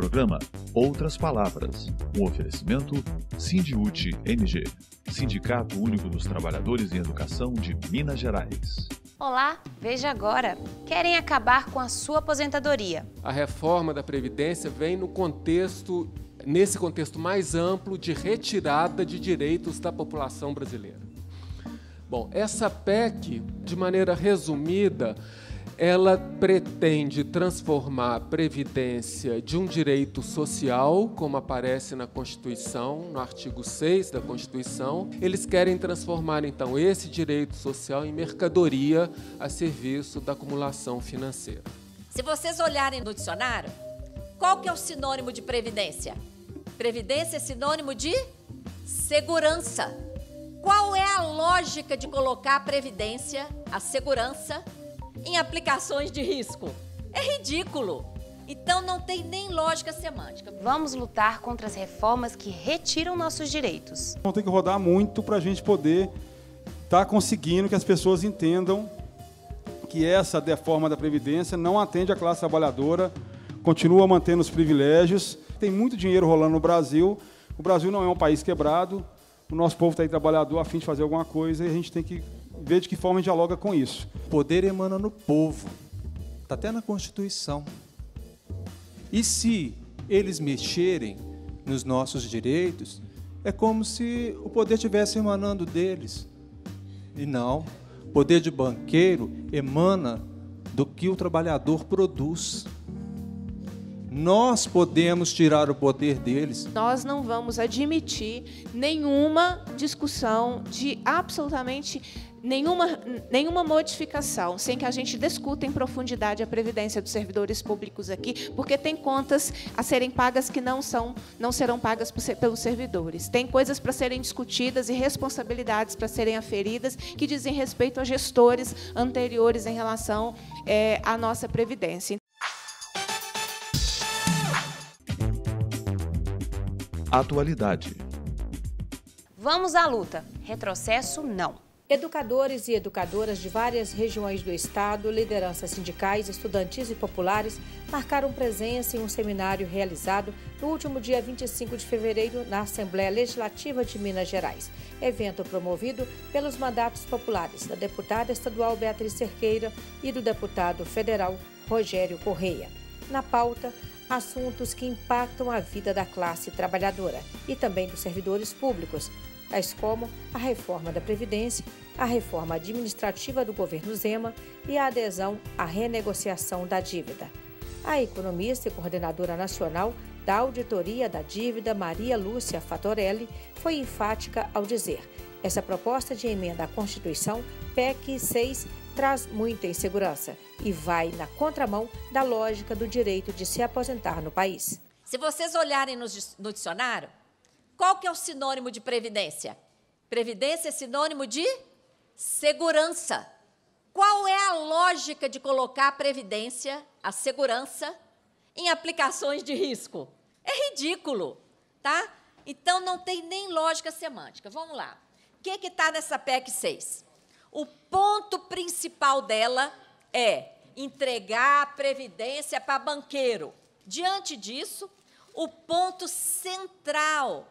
programa Outras Palavras, um oferecimento Sindiúti NG, Sindicato Único dos Trabalhadores em Educação de Minas Gerais. Olá, veja agora. Querem acabar com a sua aposentadoria. A reforma da Previdência vem nesse contexto mais amplo de retirada de direitos da população brasileira. Bom, essa PEC, de maneira resumida, ela pretende transformar a Previdência de um direito social, como aparece na Constituição, no artigo 6 da Constituição. Eles querem transformar, então, esse direito social em mercadoria a serviço da acumulação financeira. Se vocês olharem no dicionário, qual que é o sinônimo de previdência? Previdência é sinônimo de segurança. Qual é a lógica de colocar a previdência, a segurança, em aplicações de risco? É ridículo. Então não tem nem lógica semântica. Vamos lutar contra as reformas que retiram nossos direitos. Vamos ter que rodar muito para a gente poder estar conseguindo que as pessoas entendam que essa reforma da Previdência não atende a classe trabalhadora, continua mantendo os privilégios. Tem muito dinheiro rolando no Brasil. O Brasil não é um país quebrado. O nosso povo está aí trabalhador a fim de fazer alguma coisa e a gente tem que ver de que forma a gente dialoga com isso. O poder emana no povo, está até na Constituição. E se eles mexerem nos nossos direitos, é como se o poder estivesse emanando deles. E não, o poder de banqueiro emana do que o trabalhador produz. Nós podemos tirar o poder deles. Nós não vamos admitir nenhuma discussão de absolutamente nenhuma modificação, sem que a gente discuta em profundidade a previdência dos servidores públicos aqui, porque tem contas a serem pagas que não serão pagas pelos servidores. Tem coisas para serem discutidas e responsabilidades para serem aferidas que dizem respeito a gestores anteriores em relação à nossa previdência. Atualidade. Vamos à luta. Retrocesso, não. Educadores e educadoras de várias regiões do estado, lideranças sindicais, estudantis e populares marcaram presença em um seminário realizado no último dia 25 de fevereiro na Assembleia Legislativa de Minas Gerais. Evento promovido pelos mandatos populares da deputada estadual Beatriz Cerqueira e do deputado federal Rogério Correia. Na pauta, assuntos que impactam a vida da classe trabalhadora e também dos servidores públicos, tais como a reforma da Previdência, a reforma administrativa do governo Zema e a adesão à renegociação da dívida. A economista e coordenadora nacional da Auditoria da Dívida, Maria Lúcia Fatorelli, foi enfática ao dizer: essa proposta de emenda à Constituição, PEC 6, traz muita insegurança e vai na contramão da lógica do direito de se aposentar no país. Se vocês olharem no dicionário, qual que é o sinônimo de previdência? Previdência é sinônimo de segurança. Qual é a lógica de colocar a previdência, a segurança, em aplicações de risco? É ridículo, tá? Então não tem nem lógica semântica. Vamos lá. O que está nessa PEC 6? O ponto principal dela é entregar a previdência para banqueiro. Diante disso, o ponto central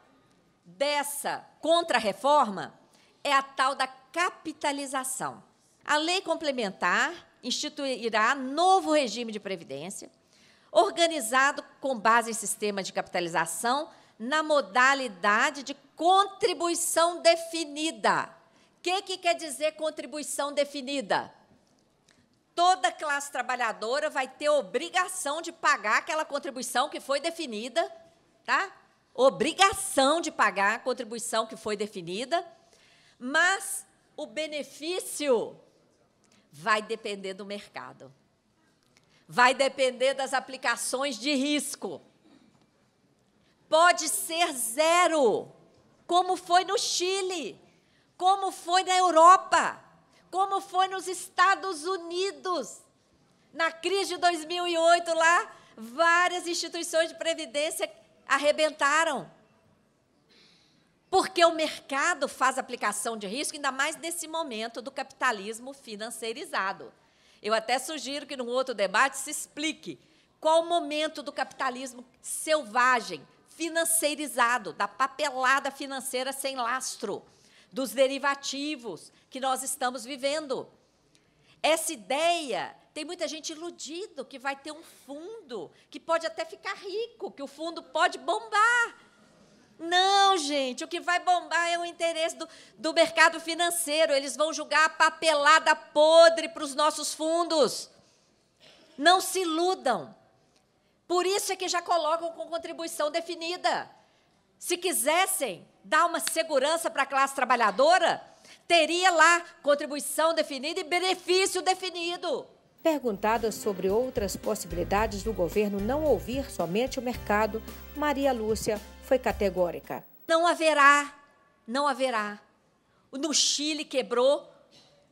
dessa contra-reforma é a tal da capitalização. A lei complementar instituirá novo regime de previdência, organizado com base em sistema de capitalização na modalidade de contribuição definida. O que quer dizer contribuição definida? Toda classe trabalhadora vai ter obrigação de pagar aquela contribuição que foi definida, tá? Obrigação de pagar a contribuição que foi definida, mas o benefício vai depender do mercado. Vai depender das aplicações de risco. Pode ser zero, como foi no Chile, como foi na Europa, como foi nos Estados Unidos. Na crise de 2008, lá, várias instituições de previdência arrebentaram. Porque o mercado faz aplicação de risco, ainda mais nesse momento do capitalismo financeirizado. Eu até sugiro que, num outro debate, se explique Qual o momento do capitalismo selvagem, financeirizado, da papelada financeira sem lastro, dos derivativos que nós estamos vivendo? Essa ideia, tem muita gente iludida que vai ter um fundo, que pode até ficar rico, que o fundo pode bombar. Não, gente, o que vai bombar é o interesse do mercado financeiro. Eles vão jogar a papelada podre para os nossos fundos. Não se iludam. Por isso é que já colocam com contribuição definida. Se quisessem dar uma segurança para a classe trabalhadora, teria lá contribuição definida e benefício definido. Perguntada sobre outras possibilidades do governo não ouvir somente o mercado, Maria Lúcia foi categórica. Não haverá, não haverá. No Chile quebrou,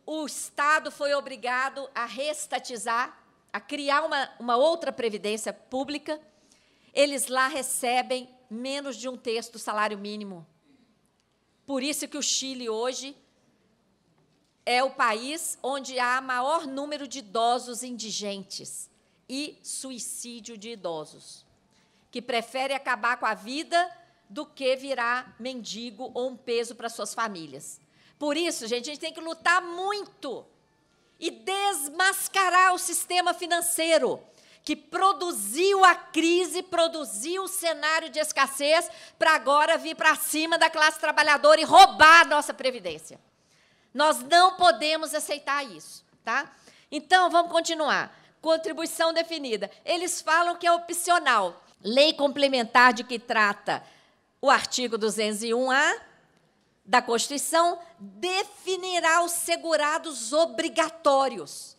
o Estado foi obrigado a reestatizar, a criar uma outra previdência pública. Eles lá recebem menos de 1/3 do salário mínimo. Por isso que o Chile hoje é o país onde há maior número de idosos indigentes e suicídio de idosos, que preferem acabar com a vida do que virar mendigo ou um peso para suas famílias. Por isso, gente, a gente tem que lutar muito e desmascarar o sistema financeiro que produziu a crise, produziu o cenário de escassez para agora vir para cima da classe trabalhadora e roubar a nossa previdência. Nós não podemos aceitar isso, tá? Então, vamos continuar. Contribuição definida. Eles falam que é opcional. Lei complementar de que trata o artigo 201-A da Constituição definirá os segurados obrigatórios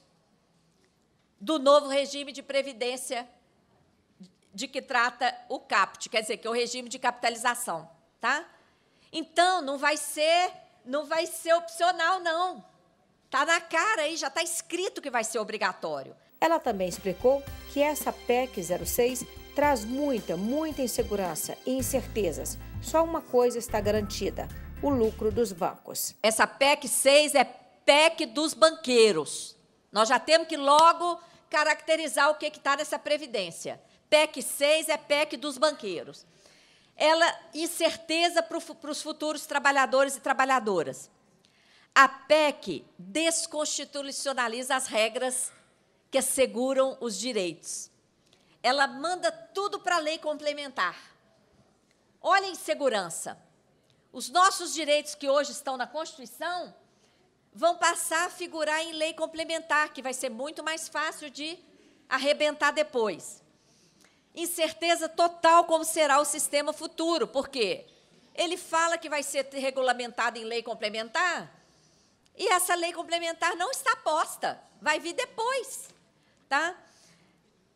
do novo regime de previdência de que trata o CAPT, quer dizer, que é o regime de capitalização, tá? Então, não vai ser opcional, não. Está na cara aí, já está escrito que vai ser obrigatório. Ela também explicou que essa PEC 06 traz muita insegurança e incertezas. Só uma coisa está garantida: o lucro dos bancos. Essa PEC 6 é PEC dos banqueiros. Nós já temos que logo caracterizar o que está nessa previdência. PEC 6 é PEC dos banqueiros. Ela, incerteza para os futuros trabalhadores e trabalhadoras. A PEC desconstitucionaliza as regras que asseguram os direitos. Ela manda tudo para a lei complementar. Olha a insegurança. Os nossos direitos que hoje estão na Constituição vão passar a figurar em lei complementar, que vai ser muito mais fácil de arrebentar depois. Incerteza total como será o sistema futuro, porque ele fala que vai ser regulamentado em lei complementar e essa lei complementar não está posta, vai vir depois, tá?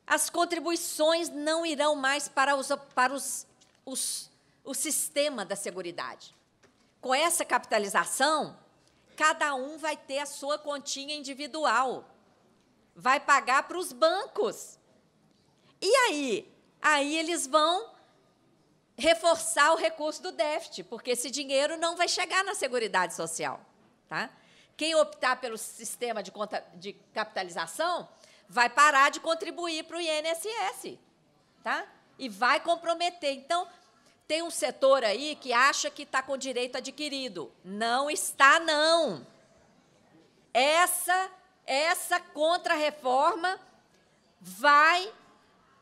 As contribuições não irão mais para o sistema da Seguridade. Com essa capitalização, cada um vai ter a sua continha individual, vai pagar para os bancos. E aí? Aí eles vão reforçar o recurso do déficit, porque esse dinheiro não vai chegar na Seguridade Social, tá? Quem optar pelo sistema de capitalização vai parar de contribuir para o INSS, tá? E vai comprometer. Então, tem um setor aí que acha que está com direito adquirido. Não está, não. Essa contra-reforma vai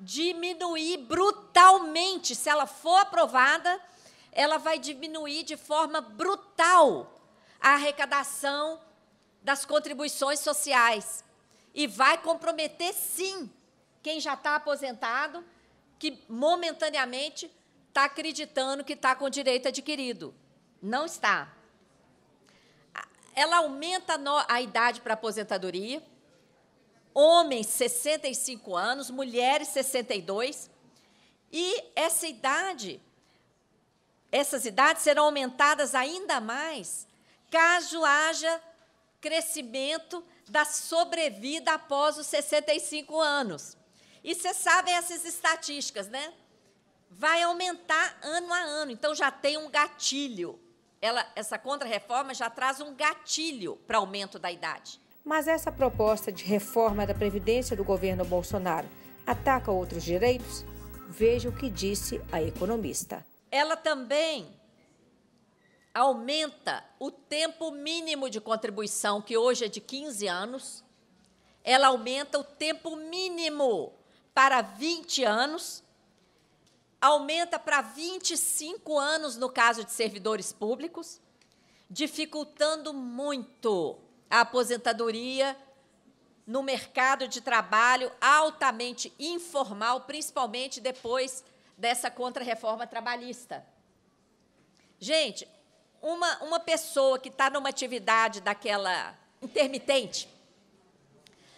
diminuir brutalmente. Se ela for aprovada, ela vai diminuir de forma brutal a arrecadação das contribuições sociais. E vai comprometer, sim, quem já está aposentado, que momentaneamente está acreditando que está com direito adquirido. Não está. Ela aumenta a idade para aposentadoria, homens 65 anos, mulheres 62, e essas idades serão aumentadas ainda mais caso haja crescimento da sobrevida após os 65 anos. E vocês sabem essas estatísticas, né? Vai aumentar ano a ano, então já tem um gatilho. Essa contra-reforma já traz um gatilho para aumento da idade. Mas essa proposta de reforma da Previdência do governo Bolsonaro ataca outros direitos? Veja o que disse a economista. Ela também aumenta o tempo mínimo de contribuição, que hoje é de 15 anos. Ela aumenta o tempo mínimo para 20 anos, aumenta para 25 anos no caso de servidores públicos, dificultando muito a aposentadoria no mercado de trabalho altamente informal, principalmente depois dessa contra-reforma trabalhista. Gente, uma pessoa que está numa atividade daquela intermitente,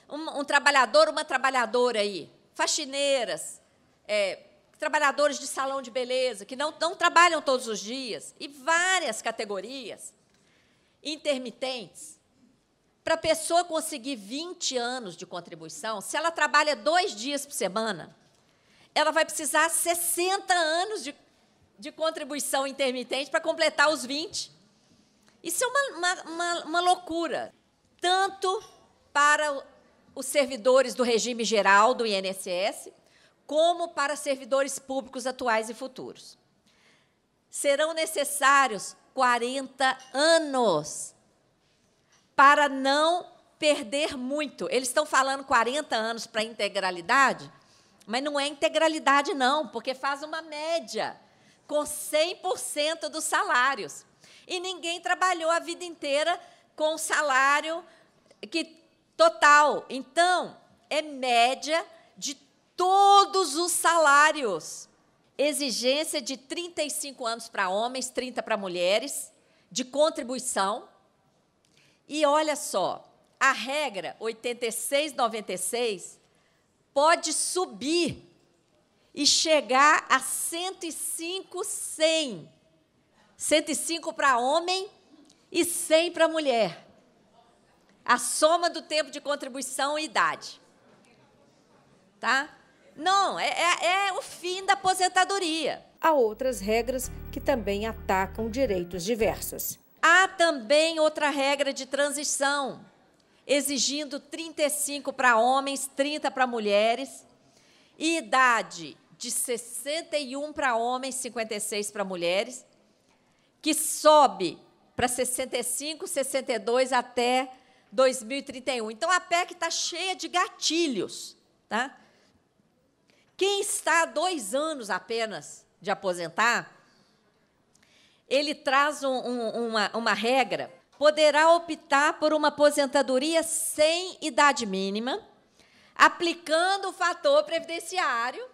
um trabalhador, uma trabalhadora aí, faxineiras, trabalhadores de salão de beleza, que não trabalham todos os dias, e várias categorias intermitentes, para a pessoa conseguir 20 anos de contribuição, se ela trabalha 2 dias por semana, ela vai precisar 60 anos de contribuição intermitente para completar os 20. Isso é uma loucura, tanto para os servidores do regime geral do INSS, como para servidores públicos atuais e futuros. Serão necessários 40 anos para não perder muito. Eles estão falando 40 anos para integralidade, mas não é integralidade, não, porque faz uma média com 100% dos salários. E ninguém trabalhou a vida inteira com o salário total. Então, é média de todos os salários. Exigência de 35 anos para homens, 30 para mulheres, de contribuição. E olha só, a regra 86/96 pode subir e chegar a 105/100. 105 para homem e 100 para mulher. A soma do tempo de contribuição e idade. Tá? Não, é o fim da aposentadoria. Há outras regras que também atacam direitos diversos. Há também outra regra de transição, exigindo 35 para homens, 30 para mulheres, e idade de 61 para homens, 56 para mulheres, que sobe para 65, 62 até 2031. Então, a PEC está cheia de gatilhos. Tá? Quem está há 2 anos apenas de aposentar, ele traz uma regra, poderá optar por uma aposentadoria sem idade mínima, aplicando o fator previdenciário,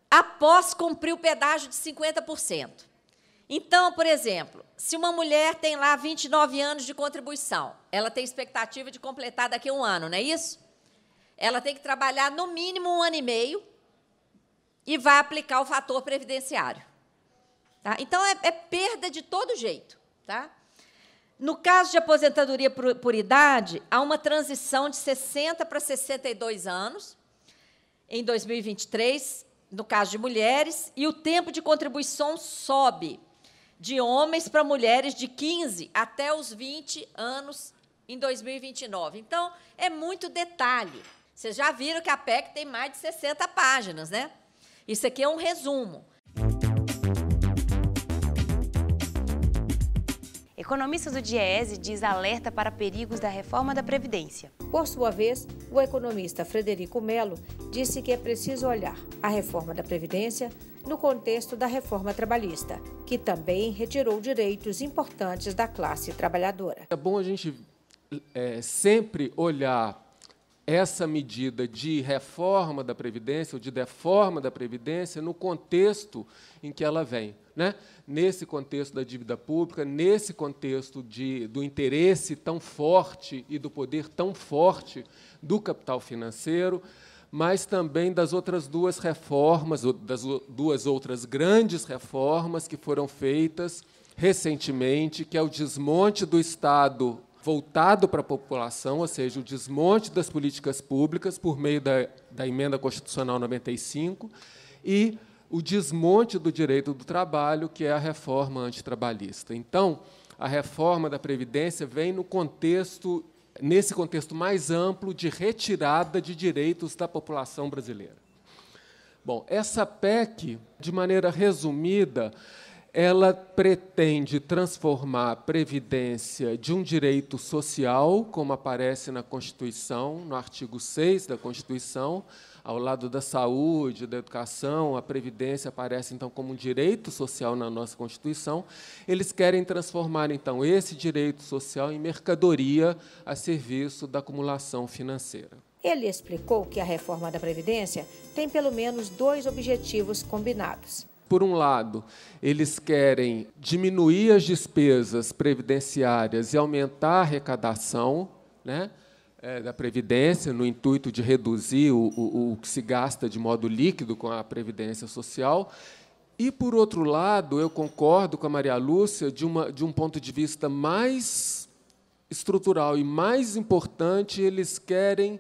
após cumprir o pedágio de 50%. Então, por exemplo, se uma mulher tem lá 29 anos de contribuição, ela tem expectativa de completar daqui a 1 ano, não é isso? Ela tem que trabalhar no mínimo 1 ano e meio e vai aplicar o fator previdenciário. Tá? Então, é perda de todo jeito. Tá? No caso de aposentadoria por idade, há uma transição de 60 para 62 anos, em 2023, no caso de mulheres, e o tempo de contribuição sobe de homens para mulheres de 15 até os 20 anos em 2029. Então, é muito detalhe. Vocês já viram que a PEC tem mais de 60 páginas, né? Isso aqui é um resumo. Economista do DIEESE diz alerta para perigos da reforma da Previdência. Por sua vez, o economista Frederico Melo disse que é preciso olhar a reforma da Previdência no contexto da reforma trabalhista, que também retirou direitos importantes da classe trabalhadora. É bom a gente sempre olhar essa medida de reforma da Previdência ou de deforma da Previdência no contexto em que ela vem, né? Nesse contexto da dívida pública, nesse contexto do interesse tão forte e do poder tão forte do capital financeiro, mas também das outras 2 reformas, das 2 outras grandes reformas que foram feitas recentemente, que é o desmonte do Estado voltado para a população, ou seja, o desmonte das políticas públicas por meio da Emenda Constitucional 95, e o desmonte do direito do trabalho, que é a reforma antitrabalhista. Então, a reforma da Previdência vem no contexto nesse contexto mais amplo de retirada de direitos da população brasileira. Bom, essa PEC, de maneira resumida, ela pretende transformar a Previdência de um direito social, como aparece na Constituição, no artigo 6 da Constituição, ao lado da saúde, da educação, a Previdência aparece, então, como um direito social na nossa Constituição. Eles querem transformar, então, esse direito social em mercadoria a serviço da acumulação financeira. Ele explicou que a reforma da Previdência tem pelo menos 2 objetivos combinados. Por um lado, eles querem diminuir as despesas previdenciárias e aumentar a arrecadação, né, da Previdência, no intuito de reduzir o que se gasta de modo líquido com a Previdência Social. E, por outro lado, eu concordo com a Maria Lúcia de um ponto de vista mais estrutural e mais importante, eles querem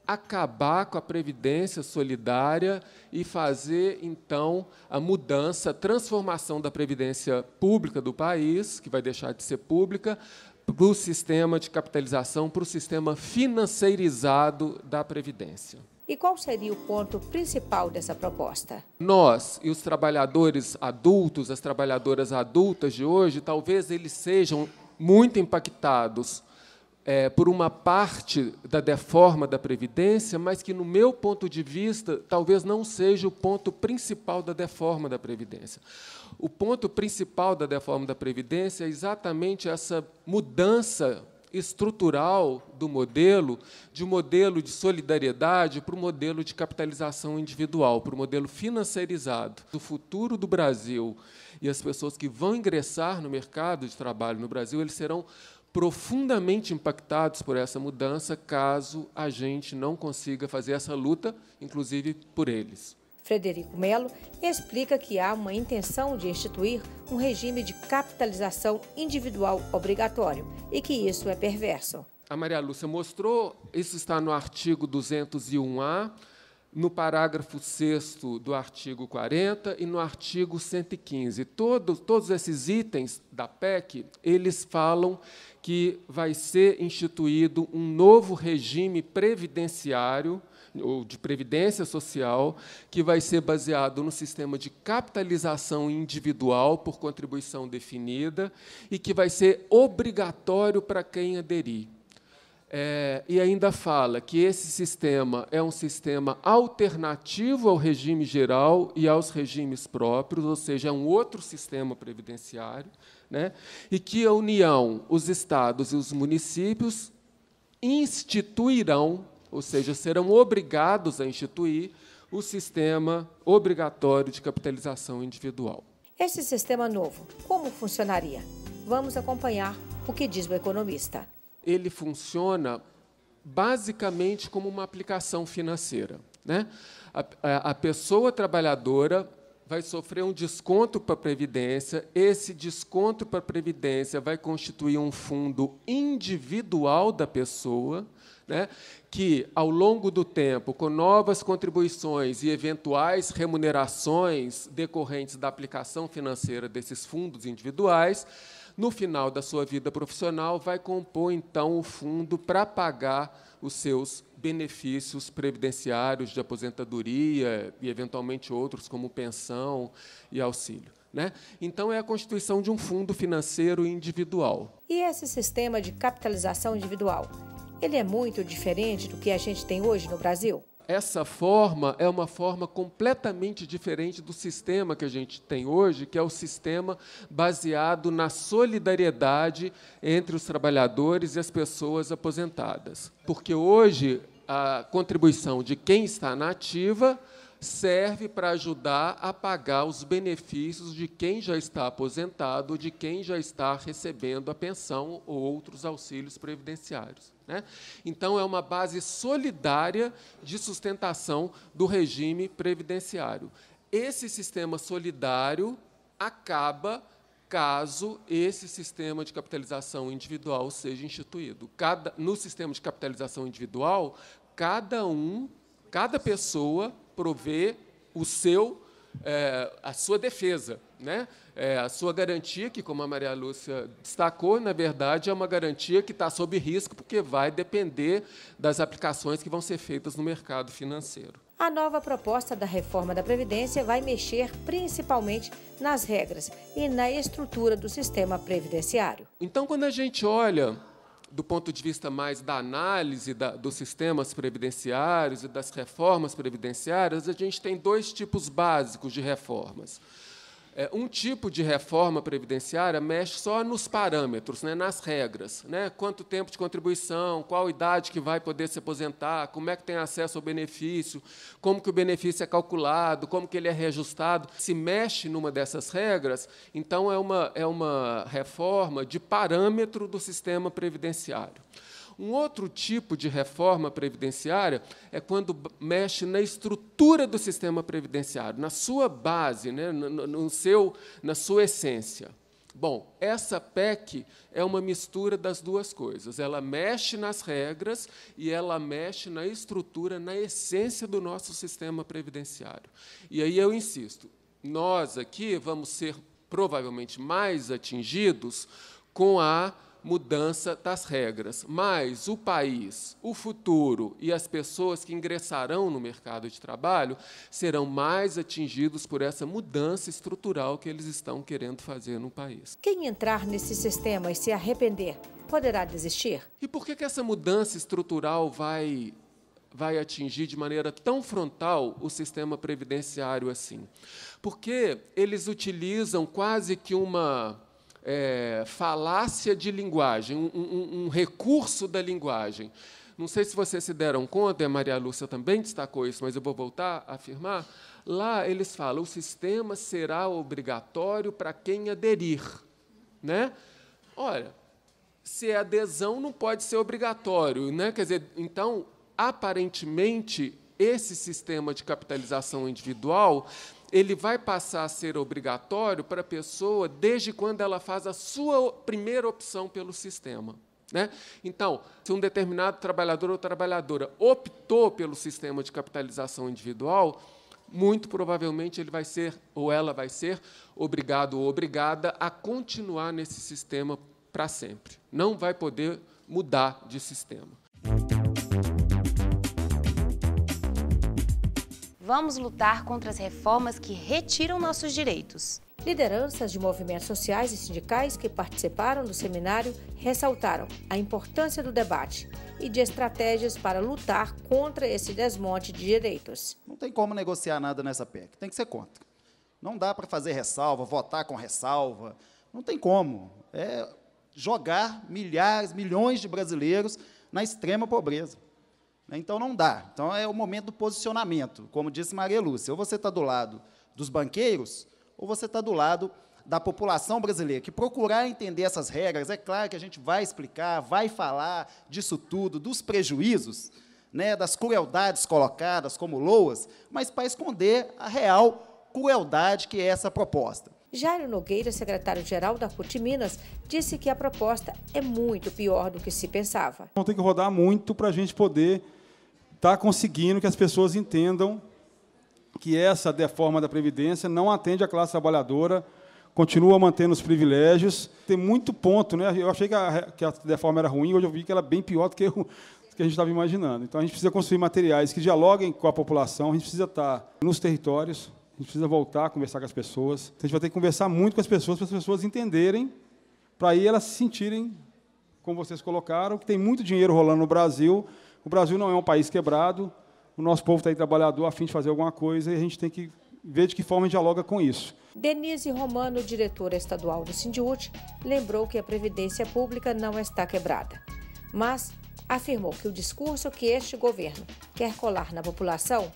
acabar com a Previdência Solidária e fazer, então, a mudança, a transformação da Previdência Pública do país, que vai deixar de ser pública, para o sistema de capitalização, para o sistema financeirizado da Previdência. E qual seria o ponto principal dessa proposta? Nós e os trabalhadores adultos, as trabalhadoras adultas de hoje, talvez eles sejam muito impactados por uma parte da reforma da Previdência, mas que, no meu ponto de vista, talvez não seja o ponto principal da reforma da Previdência. O ponto principal da reforma da Previdência é exatamente essa mudança estrutural do modelo, de um modelo de solidariedade para o modelo de capitalização individual, para o modelo financeirizado. O futuro do Brasil e as pessoas que vão ingressar no mercado de trabalho no Brasil, eles serão profundamente impactados por essa mudança, caso a gente não consiga fazer essa luta, inclusive por eles. Frederico Melo explica que há uma intenção de instituir um regime de capitalização individual obrigatório e que isso é perverso. A Maria Lúcia mostrou, isso está no artigo 201A, no parágrafo 6º do artigo 40 e no artigo 115. Todos esses itens da PEC, eles falam que vai ser instituído um novo regime previdenciário, ou de previdência social, que vai ser baseado no sistema de capitalização individual por contribuição definida e que vai ser obrigatório para quem aderir. E ainda fala que esse sistema é um sistema alternativo ao regime geral e aos regimes próprios, ou seja, é um outro sistema previdenciário, né? E que a União, os estados e os municípios instituirão, ou seja, serão obrigados a instituir o sistema obrigatório de capitalização individual. Esse sistema novo, como funcionaria? Vamos acompanhar o que diz o economista. Ele funciona basicamente como uma aplicação financeira, né? A pessoa trabalhadora vai sofrer um desconto para a Previdência, esse desconto para a Previdência vai constituir um fundo individual da pessoa, né, que, ao longo do tempo, com novas contribuições e eventuais remunerações decorrentes da aplicação financeira desses fundos individuais, no final da sua vida profissional, vai compor, então, o fundo para pagar os seus benefícios previdenciários de aposentadoria e, eventualmente, outros, como pensão e auxílio, né? Então, é a constituição de um fundo financeiro individual. E esse sistema de capitalização individual, ele é muito diferente do que a gente tem hoje no Brasil? Essa forma é uma forma completamente diferente do sistema que a gente tem hoje, que é o sistema baseado na solidariedade entre os trabalhadores e as pessoas aposentadas. Porque hoje a contribuição de quem está na ativa serve para ajudar a pagar os benefícios de quem já está aposentado, de quem já está recebendo a pensão ou outros auxílios previdenciários, né? Então, é uma base solidária de sustentação do regime previdenciário. Esse sistema solidário acaba caso esse sistema de capitalização individual seja instituído. No sistema de capitalização individual, cada pessoa provê o seu a sua defesa, né? A sua garantia, que, como a Maria Lúcia destacou, na verdade, é uma garantia que está sob risco, porque vai depender das aplicações que vão ser feitas no mercado financeiro. A nova proposta da reforma da Previdência vai mexer principalmente nas regras e na estrutura do sistema previdenciário. Então, quando a gente olha do ponto de vista mais da análise dos sistemas previdenciários e das reformas previdenciárias, a gente tem dois tipos básicos de reformas. Um tipo de reforma previdenciária mexe só nos parâmetros, né, nas regras, né, quanto tempo de contribuição, qual idade que vai poder se aposentar, como é que tem acesso ao benefício, como que o benefício é calculado, como que ele é reajustado. Se mexe numa dessas regras, então é uma reforma de parâmetro do sistema previdenciário. Um outro tipo de reforma previdenciária é quando mexe na estrutura do sistema previdenciário, na sua base, né, na sua essência. Bom, essa PEC é uma mistura das duas coisas. Ela mexe nas regras e ela mexe na estrutura, na essência do nosso sistema previdenciário. E aí eu insisto, nós aqui vamos ser provavelmente mais atingidos com a mudança das regras, mas o país, o futuro e as pessoas que ingressarão no mercado de trabalho serão mais atingidos por essa mudança estrutural que eles estão querendo fazer no país. Quem entrar nesse sistema e se arrepender, poderá desistir? E por que essa mudança estrutural vai atingir de maneira tão frontal o sistema previdenciário assim? Porque eles utilizam quase que uma falácia de linguagem, um recurso da linguagem. Não sei se vocês se deram conta, a Maria Lúcia também destacou isso, mas eu vou voltar a afirmar. Lá eles falam, o sistema será obrigatório para quem aderir, né? Olha, se é adesão, não pode ser obrigatório, né? Quer dizer, então, aparentemente, esse sistema de capitalização individual ele vai passar a ser obrigatório para a pessoa desde quando ela faz a sua primeira opção pelo sistema, né? Então, se um determinado trabalhador ou trabalhadora optou pelo sistema de capitalização individual, muito provavelmente ele vai ser, ou ela vai ser, obrigado ou obrigada a continuar nesse sistema para sempre. Não vai poder mudar de sistema. Vamos lutar contra as reformas que retiram nossos direitos. Lideranças de movimentos sociais e sindicais que participaram do seminário ressaltaram a importância do debate e de estratégias para lutar contra esse desmonte de direitos. Não tem como negociar nada nessa PEC, tem que ser contra. Não dá para fazer ressalva, votar com ressalva, não tem como. É jogar milhões de brasileiros na extrema pobreza. Então, não dá. Então, é o momento do posicionamento. Como disse Maria Lúcia, ou você está do lado dos banqueiros, ou você está do lado da população brasileira, que procurar entender essas regras. É claro que a gente vai explicar, vai falar disso tudo, dos prejuízos, né, das crueldades colocadas como loas, mas para esconder a real crueldade que é essa proposta. Jairo Nogueira, secretário-geral da CUT Minas, disse que a proposta é muito pior do que se pensava. Vão ter que rodar muito para a gente poder estar conseguindo que as pessoas entendam que essa reforma da Previdência não atende a classe trabalhadora, continua mantendo os privilégios. Tem muito ponto, né? Eu achei que a reforma era ruim, hoje eu vi que ela é bem pior do que a gente estava imaginando. Então, a gente precisa construir materiais que dialoguem com a população, a gente precisa estar nos territórios, a gente precisa voltar a conversar com as pessoas. A gente vai ter que conversar muito com as pessoas, para as pessoas entenderem, para aí elas se sentirem, como vocês colocaram, que tem muito dinheiro rolando no Brasil. O Brasil não é um país quebrado, o nosso povo está aí trabalhador a fim de fazer alguma coisa e a gente tem que ver de que forma a gente dialoga com isso. Denise Romano, diretora estadual do Sindiúti, lembrou que a Previdência Pública não está quebrada, mas afirmou que o discurso que este governo quer colar na população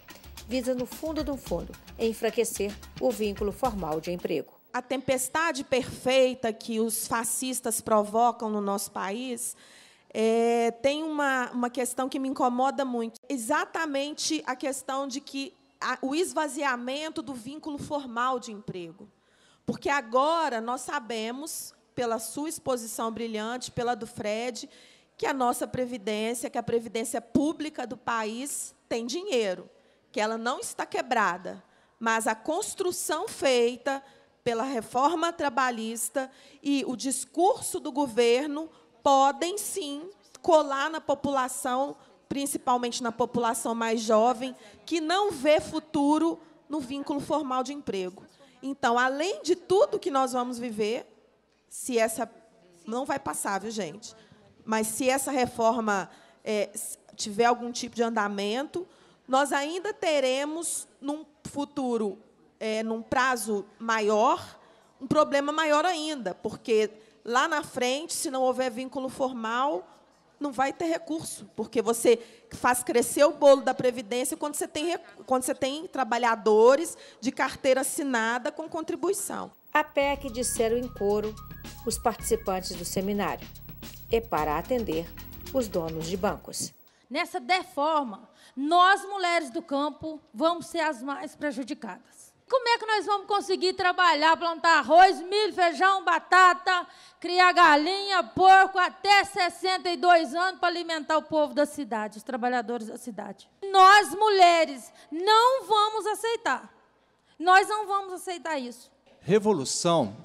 visa, no fundo do fundo, enfraquecer o vínculo formal de emprego. A tempestade perfeita que os fascistas provocam no nosso país tem uma questão que me incomoda muito. Exatamente a questão de que o esvaziamento do vínculo formal de emprego. Porque agora nós sabemos, pela sua exposição brilhante, pela do Fred, que a nossa Previdência, que a Previdência Pública do país tem dinheiro, que ela não está quebrada, mas a construção feita pela reforma trabalhista e o discurso do governo podem, sim, colar na população, principalmente na população mais jovem, que não vê futuro no vínculo formal de emprego. Então, além de tudo que nós vamos viver, se essa... Não vai passar, viu, gente? Mas se essa reforma tiver algum tipo de andamento, nós ainda teremos, num futuro, num prazo maior, um problema maior ainda, porque lá na frente, se não houver vínculo formal, não vai ter recurso, porque você faz crescer o bolo da Previdência quando você tem trabalhadores de carteira assinada com contribuição. A PEC disseram em coro os participantes do seminário, e para atender os donos de bancos. Nessa deforma, nós, mulheres do campo, vamos ser as mais prejudicadas. Como é que nós vamos conseguir trabalhar, plantar arroz, milho, feijão, batata, criar galinha, porco, até 62 anos para alimentar o povo da cidade, os trabalhadores da cidade? Nós, mulheres, não vamos aceitar. Nós não vamos aceitar isso. Revolução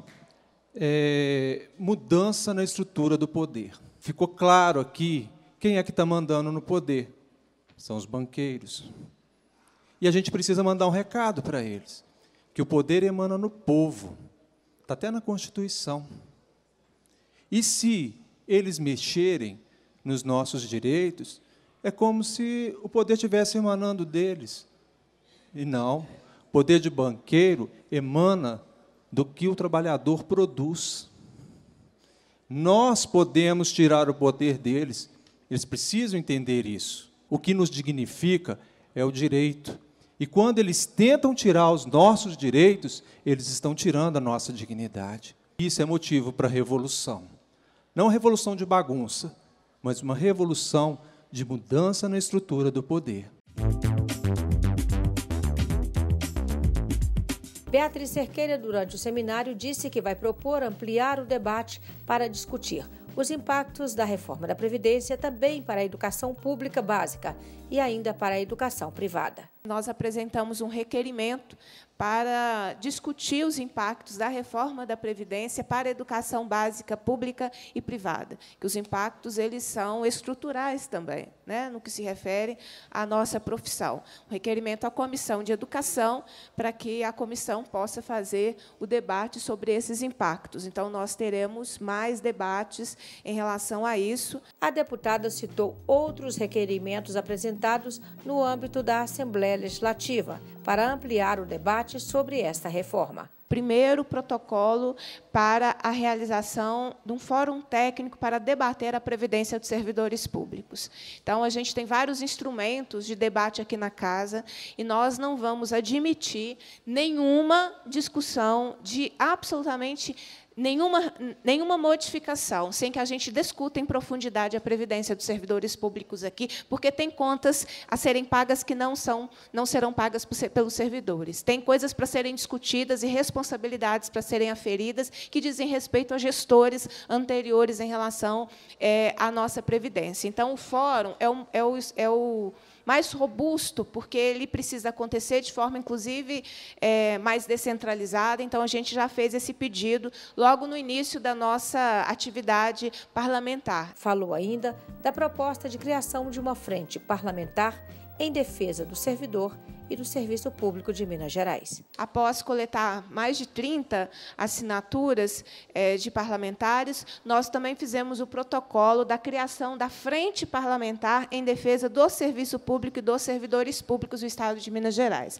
é mudança na estrutura do poder. Ficou claro aqui quem é que está mandando no poder. São os banqueiros. E a gente precisa mandar um recado para eles, que o poder emana no povo. Está até na Constituição. E se eles mexerem nos nossos direitos, é como se o poder estivesse emanando deles. E não. O poder de banqueiro emana do que o trabalhador produz. Nós podemos tirar o poder deles. Eles precisam entender isso. O que nos dignifica é o direito. E quando eles tentam tirar os nossos direitos, eles estão tirando a nossa dignidade. Isso é motivo para a revolução. Não uma revolução de bagunça, mas uma revolução de mudança na estrutura do poder. Beatriz Cerqueira, durante o seminário, disse que vai propor ampliar o debate para discutir os impactos da reforma da Previdência também para a educação pública básica e ainda para a educação privada. Nós apresentamos um requerimento para discutir os impactos da reforma da Previdência para a educação básica pública e privada, que os impactos eles são estruturais também, né, no que se refere à nossa profissão. Um requerimento à Comissão de Educação para que a comissão possa fazer o debate sobre esses impactos. Então, nós teremos mais debates em relação a isso. A deputada citou outros requerimentos apresentados no âmbito da Assembleia Legislativa para ampliar o debate sobre esta reforma. Primeiro, protocolo para a realização de um fórum técnico para debater a previdência dos servidores públicos. Então, a gente tem vários instrumentos de debate aqui na casa e nós não vamos admitir nenhuma discussão de absolutamente nenhuma modificação, sem que a gente discuta em profundidade a previdência dos servidores públicos aqui, porque tem contas a serem pagas que não serão pagas pelos servidores. Tem coisas para serem discutidas e responsabilidades para serem aferidas que dizem respeito a gestores anteriores em relação à nossa previdência. Então, o fórum é o mais robusto, porque ele precisa acontecer de forma, inclusive, mais descentralizada. Então, a gente já fez esse pedido logo no início da nossa atividade parlamentar. Falou ainda da proposta de criação de uma frente parlamentar em defesa do servidor e do Serviço Público de Minas Gerais. Após coletar mais de 30 assinaturas de parlamentares, nós também fizemos o protocolo da criação da Frente Parlamentar em defesa do Serviço Público e dos servidores públicos do Estado de Minas Gerais.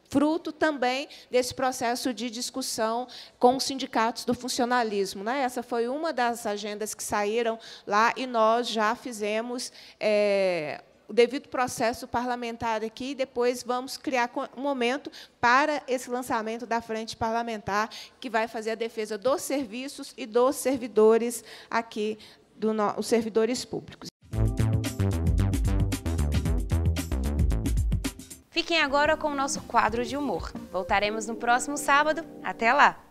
Fruto também desse processo de discussão com os sindicatos do funcionalismo, né? Essa foi uma das agendas que saíram lá e nós já fizemos o devido processo parlamentar aqui, e depois vamos criar um momento para esse lançamento da frente parlamentar, que vai fazer a defesa dos serviços e dos servidores aqui, os servidores públicos. Fiquem agora com o nosso quadro de humor. Voltaremos no próximo sábado. Até lá!